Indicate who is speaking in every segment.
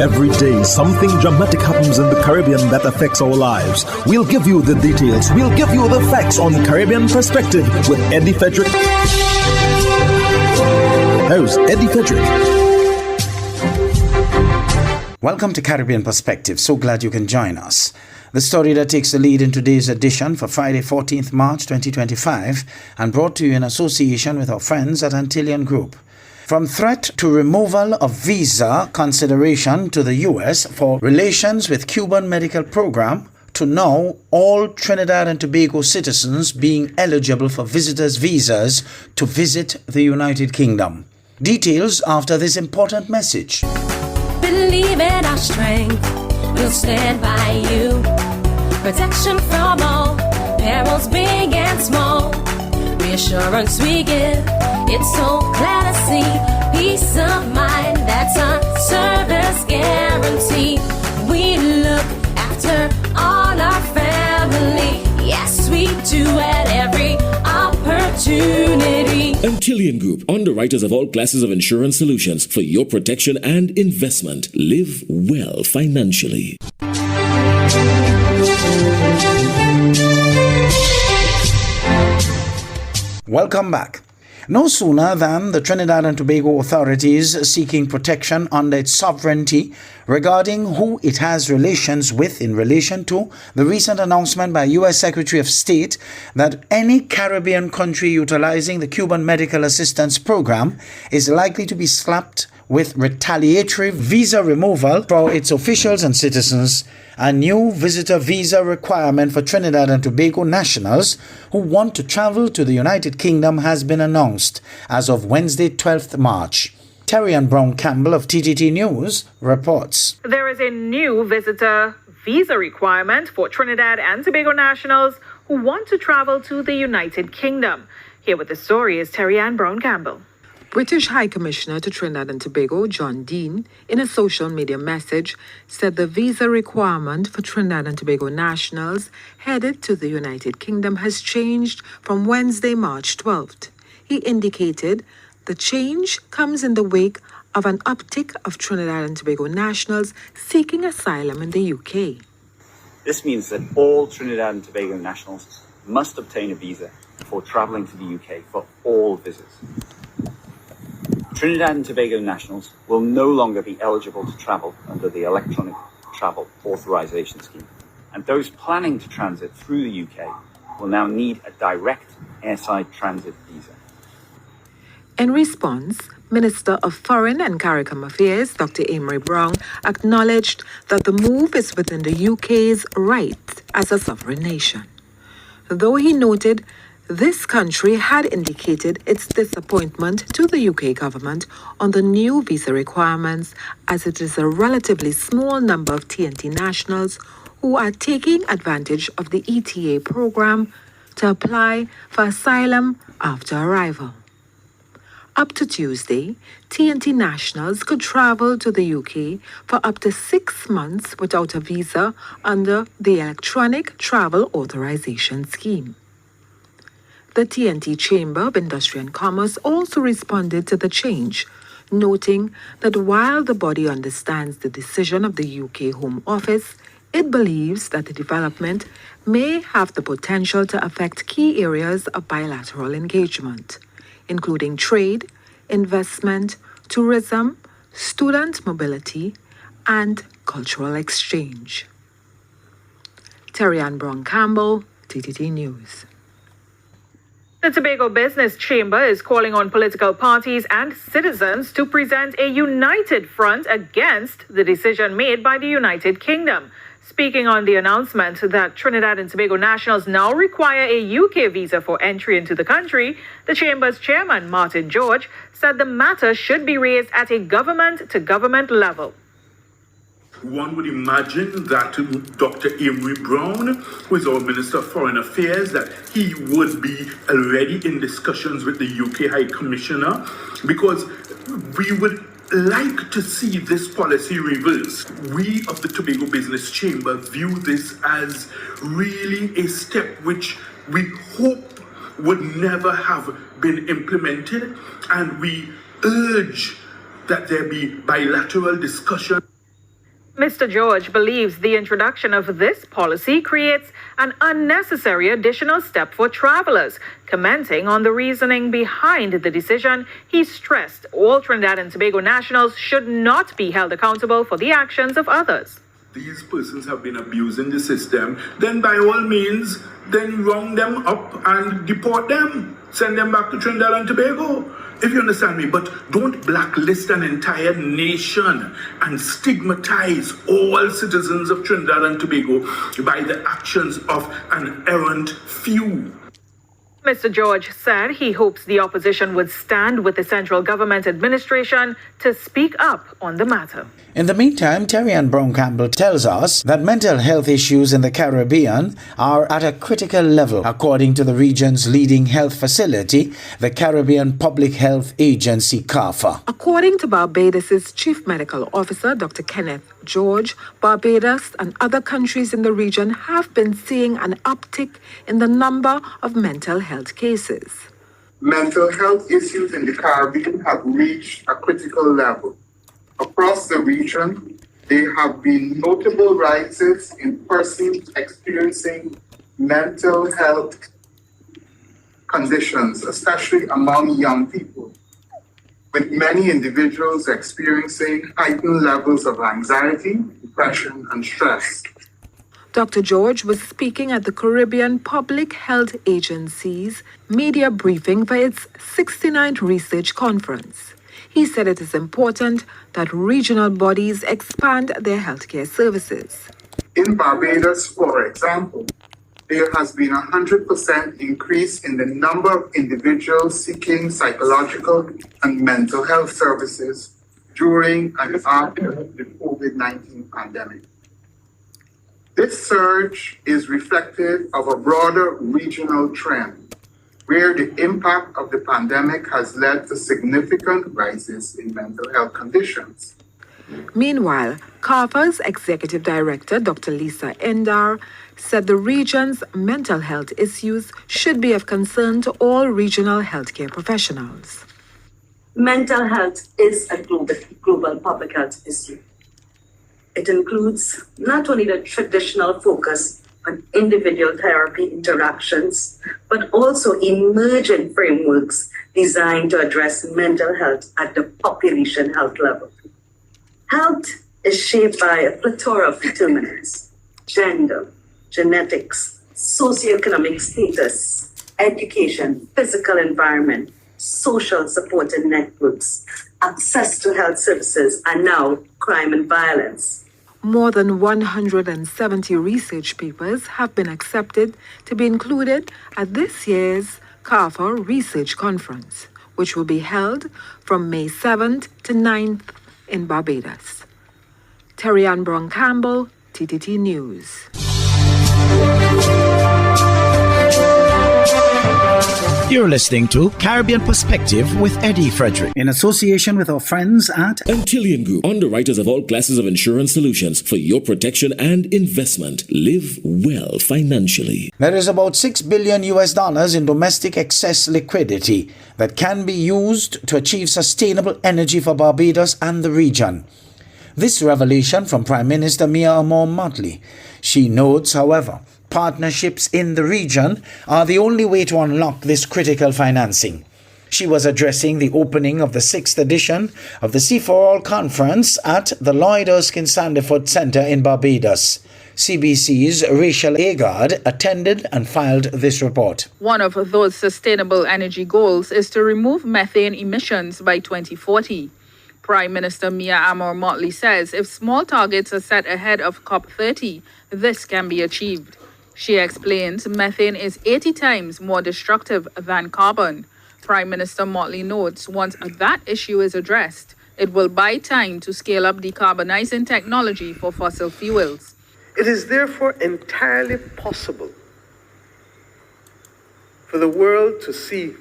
Speaker 1: Every day, something dramatic happens in the Caribbean that affects our lives. We'll give you the details. We'll give you the facts on Caribbean Perspective with Eddie Frederick. Here's Eddie Frederick.
Speaker 2: Welcome to Caribbean Perspective. So glad you can join us. The story that takes the lead in today's edition for Friday, 14th March 2025, and brought to you in association with our friends at Antillean Group. From threat to removal of visa consideration to the U.S. for relations with Cuban medical program, to now all Trinidad and Tobago citizens being eligible for visitors' visas to visit the United Kingdom. Details after this important message.
Speaker 3: Believe in our strength, we'll stand by you. Protection from all, perils big and small. Reassurance we give, it's so glad to see. Peace of mind, that's our service guarantee. We look after all our family. Yes, we do at every opportunity.
Speaker 4: Antillean Group, underwriters of all classes of insurance solutions for your protection and investment. Live well financially.
Speaker 2: Welcome back. No sooner than the Trinidad and Tobago authorities seeking protection under its sovereignty regarding who it has relations with in relation to the recent announcement by U.S. Secretary of State that any Caribbean country utilizing the Cuban Medical Assistance Program is likely to be slapped with retaliatory visa removal for its officials and citizens, a new visitor visa requirement for Trinidad and Tobago nationals who want to travel to the United Kingdom has been announced as of Wednesday, 12th March. Terry Ann Brown Campbell of TTT News reports.
Speaker 5: There is a new visitor visa requirement for Trinidad and Tobago nationals who want to travel to the United Kingdom. Here with the story is Terry Ann Brown Campbell.
Speaker 6: British High Commissioner to Trinidad and Tobago, John Dean, in a social media message, said the visa requirement for Trinidad and Tobago nationals headed to the United Kingdom has changed from Wednesday, March 12th. He indicated the change comes in the wake of an uptick of Trinidad and Tobago nationals seeking asylum in the UK.
Speaker 7: This means that all Trinidad and Tobago nationals must obtain a visa before travelling to the UK for all visits. Trinidad and Tobago nationals will no longer be eligible to travel under the Electronic Travel Authorisation Scheme, and those planning to transit through the UK will now need a direct airside transit visa.
Speaker 6: In response, Minister of Foreign and CARICOM Affairs, Dr. Amory Brown, acknowledged that the move is within the UK's right as a sovereign nation. Though he noted this country had indicated its disappointment to the UK government on the new visa requirements, as it is a relatively small number of TNT nationals who are taking advantage of the ETA program to apply for asylum after arrival. Up to Tuesday, TNT nationals could travel to the UK for up to 6 months without a visa under the Electronic Travel Authorisation Scheme. The TNT Chamber of Industry and Commerce also responded to the change, noting that while the body understands the decision of the UK Home Office, it believes that the development may have the potential to affect key areas of bilateral engagement, including trade, investment, tourism, student mobility, and cultural exchange. Terry Ann Brown Campbell, TTT News.
Speaker 5: The Tobago Business Chamber is calling on political parties and citizens to present a united front against the decision made by the United Kingdom. Speaking on the announcement that Trinidad and Tobago nationals now require a UK visa for entry into the country, the Chamber's chairman, Martin George, said the matter should be raised at a government-to-government level.
Speaker 8: One would imagine that Dr. Amory Brown, who is our Minister of Foreign Affairs, that he would be already in discussions with the UK High Commissioner, because we would like to see this policy reversed. We of the Tobago Business Chamber view this as really a step which we hope would never have been implemented, and we urge that there be bilateral discussion.
Speaker 5: Mr. George believes the introduction of this policy creates an unnecessary additional step for travelers. Commenting on the reasoning behind the decision, he stressed all Trinidad and Tobago nationals should not be held accountable for the actions of others.
Speaker 8: These persons have been abusing the system, then by all means, then round them up and deport them. Send them back to Trinidad and Tobago. If you understand me, but don't blacklist an entire nation and stigmatize all citizens of Trinidad and Tobago by the actions of an errant few.
Speaker 5: Mr. George said he hopes the opposition would stand with the central government administration to speak up on the matter.
Speaker 2: In the meantime, Terry-Ann Brown-Campbell tells us that mental health issues in the Caribbean are at a critical level, according to the region's leading health facility, the Caribbean Public Health Agency, CARFA.
Speaker 6: According to Barbados' Chief Medical Officer, Dr. Kenneth George, Barbados and other countries in the region have been seeing an uptick in the number of mental health cases.
Speaker 9: Mental health issues in the Caribbean have reached a critical level. Across the region, there have been notable rises in persons experiencing mental health conditions, especially among young people, with many individuals experiencing heightened levels of anxiety, depression, and stress.
Speaker 6: Dr. George was speaking at the Caribbean Public Health Agency's media briefing for its 69th research conference. He said it is important that regional bodies expand their healthcare services.
Speaker 9: In Barbados, for example, there has been a 100% increase in the number of individuals seeking psychological and mental health services during and after the COVID-19 pandemic. This surge is reflective of a broader regional trend, where the impact of the pandemic has led to significant rises in mental health conditions.
Speaker 6: Meanwhile, CARFA's Executive Director, Dr. Lisa Endar, said the region's mental health issues should be of concern to all regional healthcare professionals.
Speaker 10: Mental health is a global public health issue. It includes not only the traditional focus on individual therapy interactions, but also emergent frameworks designed to address mental health at the population health level. Health is shaped by a plethora of determinants: gender, genetics, socioeconomic status, education, physical environment, social supported networks, access to health services, and now crime and violence.
Speaker 6: More than 170 research papers have been accepted to be included at this year's CARFA Research Conference, which will be held from May 7th to 9th in Barbados. Terry-Ann Brown-Campbell, TTT News.
Speaker 1: You're listening to Caribbean Perspective with Eddie Frederick,
Speaker 2: In association with our friends at
Speaker 4: Antillean Group, underwriters of all classes of insurance solutions for your protection and investment. Live well financially.
Speaker 2: There is about $6 billion in domestic excess liquidity that can be used to achieve sustainable energy for Barbados and the region. This revelation from Prime Minister Mia Amor-Motley. She notes, however, partnerships in the region are the only way to unlock this critical financing. She was addressing the opening of the 6th edition of the Sea for All conference at the Lloyd Erskine Sandiford Centre in Barbados. CBC's Rachel Agard attended and filed this report.
Speaker 11: One of those sustainable energy goals is to remove methane emissions by 2040. Prime Minister Mia Amor-Motley says if small targets are set ahead of COP30, this can be achieved. She explains methane is 80 times more destructive than carbon. Prime Minister Motley notes once that issue is addressed, it will buy time to scale up decarbonizing technology for fossil fuels.
Speaker 12: It is therefore entirely possible for the world to see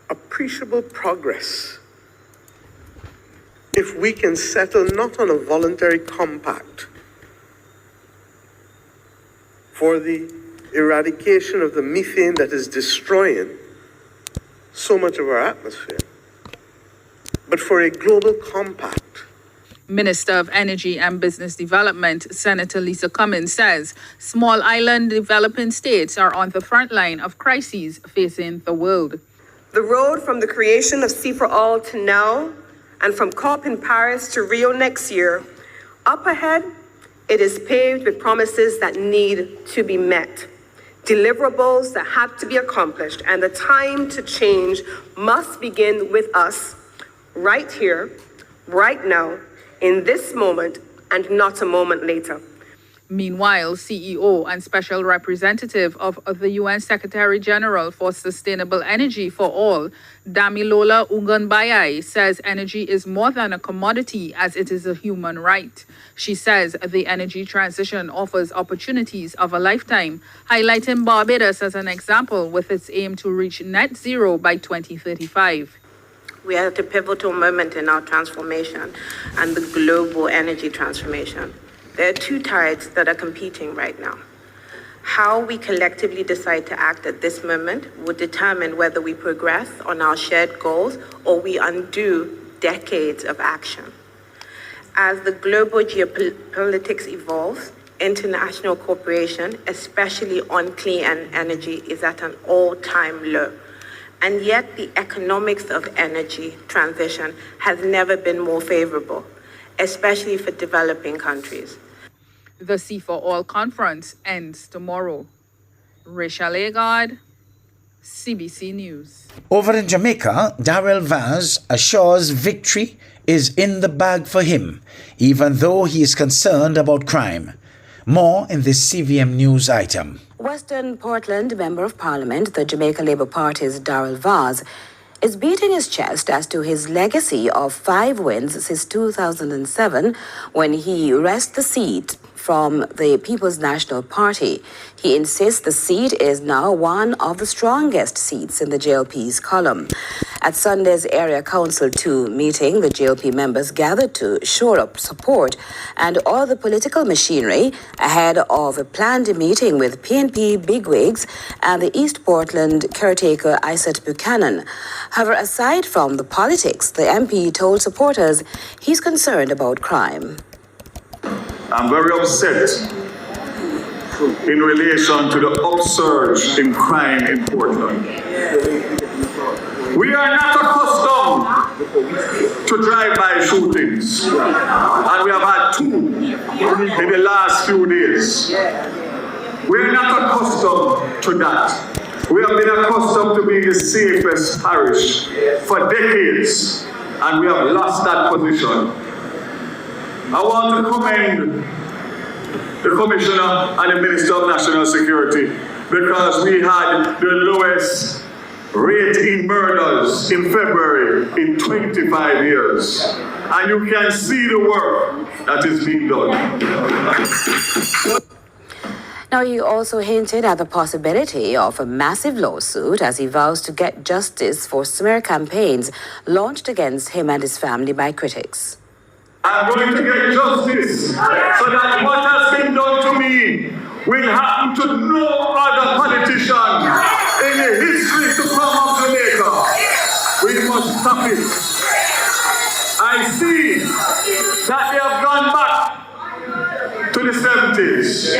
Speaker 12: appreciable progress if we can settle not on a voluntary compact for the eradication of the methane that is destroying so much of our atmosphere, but for a global compact.
Speaker 11: Minister of Energy and Business Development, Senator Lisa Cummins, says small island developing states are on the front line of crises facing the world.
Speaker 13: The road from the creation of C4All to now, and from COP in Paris to Rio next year, up ahead, it is paved with promises that need to be met, deliverables that have to be accomplished, and the time to change must begin with us, right here, right now, in this moment, and not a moment later.
Speaker 11: Meanwhile, CEO and Special Representative of the UN Secretary General for Sustainable Energy for All, Damilola Ungunbayai, says energy is more than a commodity as it is a human right. She says the energy transition offers opportunities of a lifetime, highlighting Barbados as an example with its aim to reach net zero by 2035.
Speaker 14: We are at a pivotal moment in our transformation and the global energy transformation. There are two tides that are competing right now. How we collectively decide to act at this moment will determine whether we progress on our shared goals or we undo decades of action. As the global geopolitics evolves, international cooperation, especially on clean energy, is at an all-time low. And yet the economics of energy transition has never been more favorable, especially for developing countries.
Speaker 11: The C4All conference ends tomorrow. Rachel Agard, CBC News.
Speaker 2: Over in Jamaica, Darrell Vaz assures victory is in the bag for him, even though he is concerned about crime. More in this CVM News item.
Speaker 15: Western Portland Member of Parliament, the Jamaica Labour Party's Darrell Vaz, is beating his chest as to his legacy of 5 wins since 2007 when he wrested the seat from the People's National Party. He insists the seat is now one of the strongest seats in the JLP's column. At Sunday's Area Council 2 meeting, the JLP members gathered to shore up support and all the political machinery ahead of a planned meeting with PNP bigwigs and the East Portland caretaker Isaac Buchanan. However, aside from the politics, the MP told supporters he's concerned about crime.
Speaker 16: I'm very upset in relation to the upsurge in crime in Portland. We are not accustomed to drive-by shootings, and we have had 2 in the last few days. We are not accustomed to that. We have been accustomed to being the safest parish for decades, and we have lost that position. I want to commend the Commissioner and the Minister of National Security because we had the lowest rate in murders in February in 25 years. And you can see the work that is being done.
Speaker 15: Now, he also hinted at the possibility of a massive lawsuit as he vows to get justice for smear campaigns launched against him and his family by critics.
Speaker 16: I'm going to get justice so that what has been done to me will happen to no other politician in the history to come of Jamaica. We must stop it. I see that they have gone back to the 70s.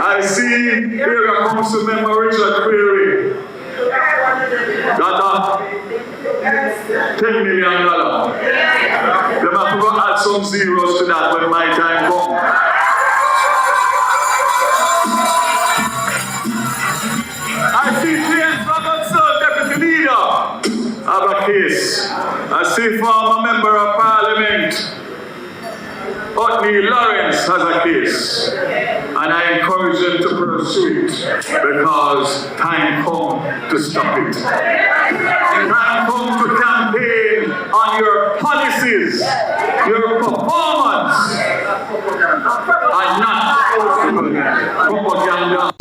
Speaker 16: I see Area Council Member Richard Query got $10 million. They have to add some zeros to that when my time comes. I see James Robertson, Deputy Leader, have a case. I see former Member of Parliament, Otney Lawrence, has a case. And I encourage them to pursue it because time comes to stop it. Time comes to campaign on your policies, your performance, and not propaganda.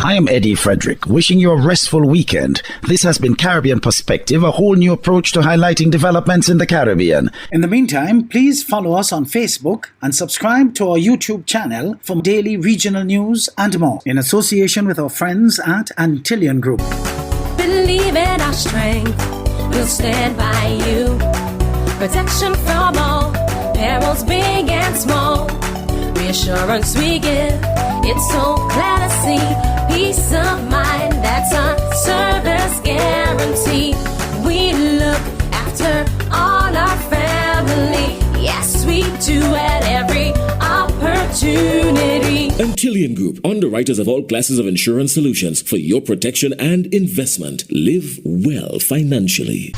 Speaker 17: I am Eddie Frederick, wishing you a restful weekend. This has been Caribbean Perspective, a whole new approach to highlighting developments in the Caribbean.
Speaker 2: In the meantime, please follow us on Facebook and subscribe to our YouTube channel for daily regional news and more in association with our friends at Antillian Group.
Speaker 3: our strength. We'll stand by you. Protection from all perils, big and small. Reassurance we give. It's so clear to see. Peace of mind, that's our service guarantee. We look after all our family. Yes, we do at every opportunity.
Speaker 4: Antillian Group, underwriters of all classes of insurance solutions for your protection and investment. Live well financially.